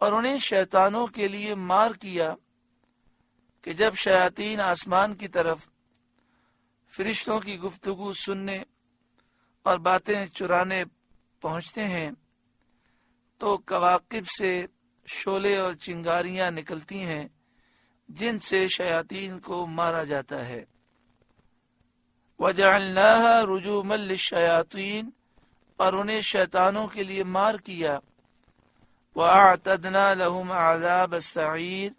اور انہیں شیطانوں کے لیے مار کیا کہ جب شیاطین آسمان کی طرف فرشتوں کی گفتگو سننے اور باتیں چرانے پہنچتے ہیں تو کواکب سے شعلے اور چنگاریاں نکلتی ہیں جن سے شیاطین کو مارا جاتا ہے۔ وَجَعَلْنَاهَا رُجُومًا لِلشَّيَاطِينِ اور انہیں شیطانوں کے لیے مار کیا۔ وَأَعْتَدْنَا لَهُمْ عَذَابَ السَّعِيرِ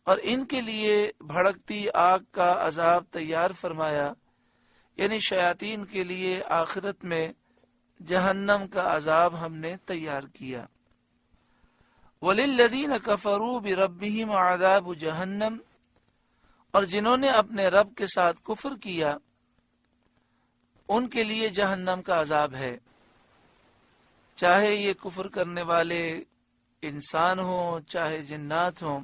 اور ان کے لیے بھڑکتی آگ کا عذاب تیار فرمایا، یعنی شیاطین کے لیے آخرت میں جہنم کا عذاب ہم نے تیار کیا۔ وَلِلَّذِينَ كَفَرُوا بِرَبِّهِمْ عَذَابُ جَهَنَّمَ اور جنہوں نے اپنے رب کے ساتھ کفر کیا ان کے لیے جہنم کا عذاب ہے، چاہے یہ کفر کرنے والے انسان ہوں چاہے جنات ہوں۔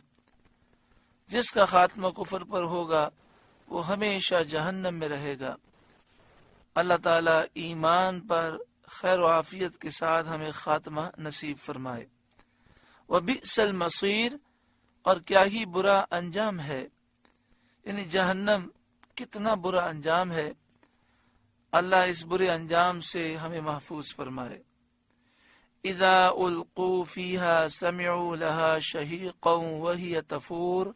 جس کا خاتمہ کفر پر ہوگا وہ ہمیشہ جہنم میں رہے گا۔ اللہ تعالیٰ ایمان پر خیر و عافیت کے ساتھ ہمیں خاتمہ نصیب فرمائے۔ وَبِئْسَ الْمَصِيرُ اور کیا ہی برا انجام ہے، یعنی جہنم کتنا برا انجام ہے، اللہ اس برے انجام سے ہمیں محفوظ فرمائے۔ اِذَا أُلْقُوا فِيهَا سَمِعُوا لَهَا شَهِيقًا وَهِيَ تَفُورُ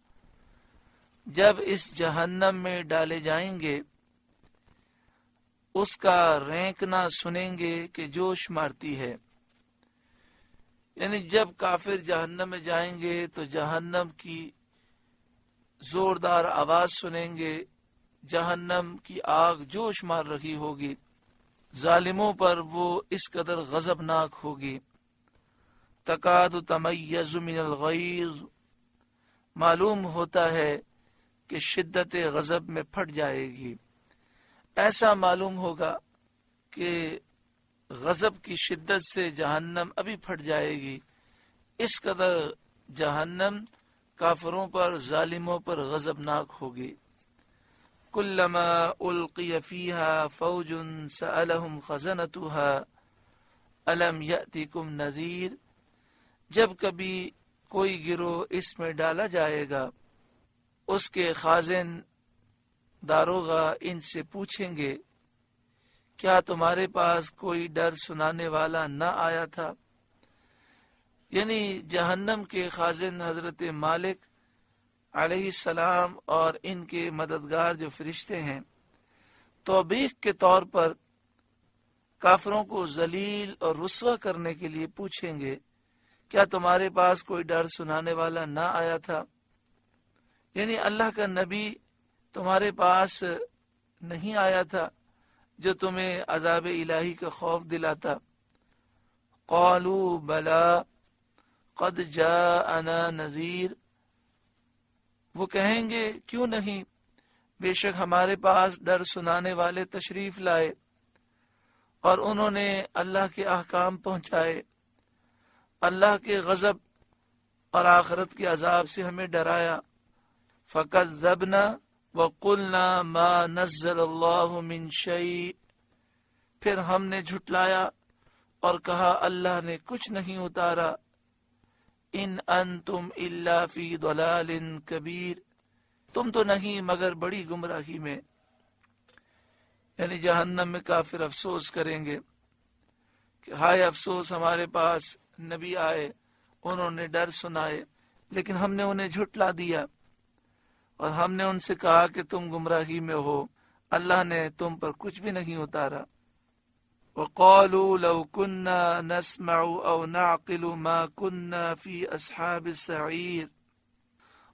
جب اس جہنم میں ڈالے جائیں گے اس کا رینکنا سنیں گے کہ جوش مارتی ہے، یعنی جب کافر جہنم میں جائیں گے تو جہنم کی زوردار آواز سنیں گے، جہنم کی آگ جوش مار رہی ہوگی، ظالموں پر وہ اس قدر غضبناک ہوگی۔ تکاد تمیز من الغیظ معلوم ہوتا ہے کہ شدت غضب میں پھٹ جائے گی، ایسا معلوم ہوگا کہ غضب کی شدت سے جہنم ابھی پھٹ جائے گی، اس قدر جہنم کافروں پر ظالموں پر غضبناک ہوگی۔ کلما القی فیہا فوج سألہم خزنتها الم یأتکم نذیر جب کبھی کوئی گروہ اس میں ڈالا جائے گا اس کے خازن داروغہ ان سے پوچھیں گے کیا تمہارے پاس کوئی ڈر سنانے والا نہ آیا تھا؟ یعنی جہنم کے خازن حضرت مالک علیہ السلام اور ان کے مددگار جو فرشتے ہیں توبیخ کے طور پر کافروں کو ذلیل اور رسوا کرنے کے لیے پوچھیں گے کیا تمہارے پاس کوئی ڈر سنانے والا نہ آیا تھا؟ یعنی اللہ کا نبی تمہارے پاس نہیں آیا تھا جو تمہیں عذاب الہی کا خوف دلاتا؟ قالوا بلا قد جاءنا نذیر وہ کہیں گے کیوں نہیں، بے شک ہمارے پاس ڈر سنانے والے تشریف لائے اور انہوں نے اللہ کے احکام پہنچائے، اللہ کے غضب اور آخرت کے عذاب سے ہمیں ڈرایا۔ فَكَذَّبْنَا وَقُلْنَا مَا نَزَّلَ اللَّهُ مِن شَيْءٍ پھر ہم نے جھٹلایا اور کہا اللہ نے کچھ نہیں اتارا۔ ان انتم الا فی ضلال کبیر تم تو نہیں مگر بڑی گمراہی میں۔ یعنی جہنم میں کافر افسوس کریں گے کہ ہائے افسوس ہمارے پاس نبی آئے، انہوں نے ڈر سنائے لیکن ہم نے انہیں جھٹلا دیا اور ہم نے ان سے کہا کہ تم گمراہی میں ہو، اللہ نے تم پر کچھ بھی نہیں اتارا۔ وَقَالُوا لَوْ كُنَّا نَسْمَعُ أَوْ نَعْقِلُ مَا كُنَّا فِي أَصْحَابِ السَّعِيرِ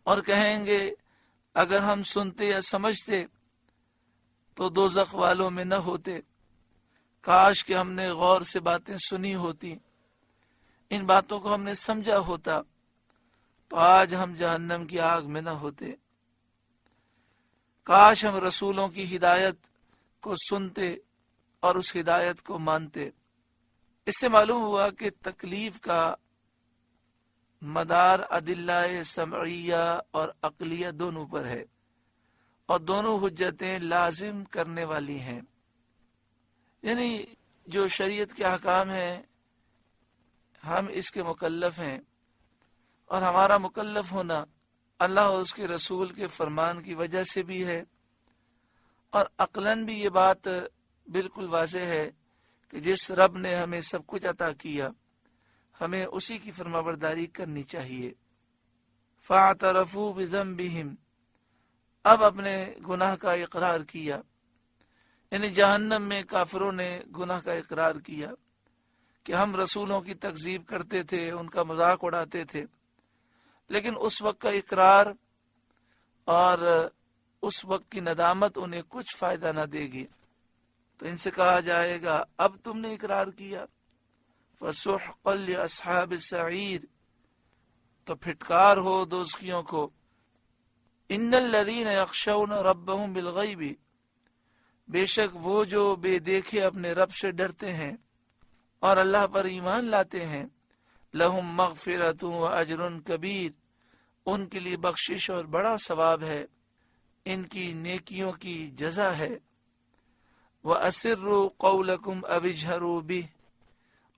اور کہیں گے اگر ہم سنتے یا سمجھتے تو دوزخ والوں میں نہ ہوتے، کاش کہ ہم نے غور سے باتیں سنی ہوتی، ان باتوں کو ہم نے سمجھا ہوتا تو آج ہم جہنم کی آگ میں نہ ہوتے۔ کاش ہم رسولوں کی ہدایت کو سنتے اور اس ہدایت کو مانتے۔ اس سے معلوم ہوا کہ تکلیف کا مدار ادلہ سمعیہ اور عقلیہ دونوں پر ہے اور دونوں حجتیں لازم کرنے والی ہیں، یعنی جو شریعت کے احکام ہیں ہم اس کے مکلف ہیں اور ہمارا مکلف ہونا اللہ اور اس کے رسول کے فرمان کی وجہ سے بھی ہے، اور عقلاً بھی یہ بات بالکل واضح ہے کہ جس رب نے ہمیں سب کچھ عطا کیا ہمیں اسی کی فرمانبرداری کرنی چاہیے۔ فاعترفوا بذنبہم، اب اپنے گناہ کا اقرار کیا، یعنی جہنم میں کافروں نے گناہ کا اقرار کیا کہ ہم رسولوں کی تکذیب کرتے تھے، ان کا مذاق اڑاتے تھے، لیکن اس وقت کا اقرار اور اس وقت کی ندامت انہیں کچھ فائدہ نہ دے گی، تو ان سے کہا جائے گا اب تم نے اقرار کیا، فَسُحْقًا لِأَصْحَابِ السَّعِيرِ، تو پھٹکار ہو دوزخیوں کو۔ ان الذین یخشون ربهم بالغیب، بے شک وہ جو بے دیکھے اپنے رب سے ڈرتے ہیں اور اللہ پر ایمان لاتے ہیں، لہم مغفرۃ واجر کبیر، ان کے لیے بخشش اور بڑا ثواب ہے، ان کی نیکیوں کی جزا ہے۔ وَأَسِرُّوا قَوْلَكُمْ أَوِ اجْهَرُوا بِهِ،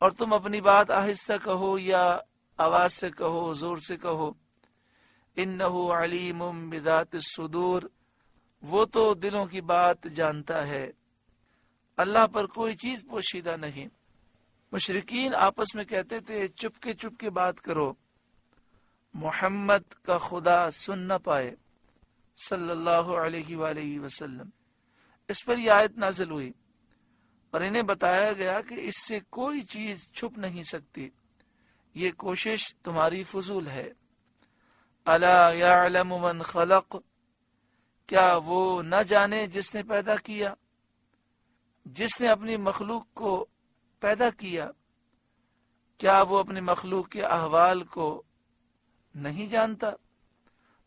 اور تم اپنی بات آہستہ کہو یا آواز سے کہو، زور سے کہو۔ إِنَّهُ عَلِيمٌ بِذَاتِ الصُّدُورِ، وہ تو دلوں کی بات جانتا ہے، اللہ پر کوئی چیز پوشیدہ نہیں۔ مشرکین آپس میں کہتے تھے چپکے چپکے بات کرو، محمد کا خدا سن نہ پائے صلی اللہ علیہ وآلہ وسلم۔ اس پر یہ آیت نازل ہوئی اور انہیں بتایا گیا کہ اس سے کوئی چیز چھپ نہیں سکتی، یہ کوشش تمہاری فضول ہے۔ الا یعلم من خلق، کیا وہ نہ جانے جس نے پیدا کیا، جس نے اپنی مخلوق کو پیدا کیا، کیا وہ اپنی مخلوق کے احوال کو نہیں جانتا؟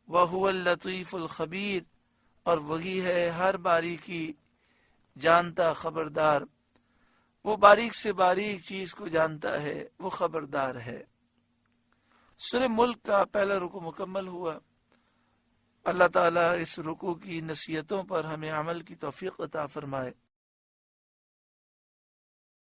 وَهُوَ اللَّطِيفُ الْخَبِيرُ، اور وہی ہے ہر باریکی جانتا خبردار، وہ باریک سے باریک چیز کو جانتا ہے، وہ خبردار ہے۔ سورہ ملک کا پہلا رکوع مکمل ہوا۔ اللہ تعالیٰ اس رکوع کی نصیحتوں پر ہمیں عمل کی توفیق عطا فرمائے۔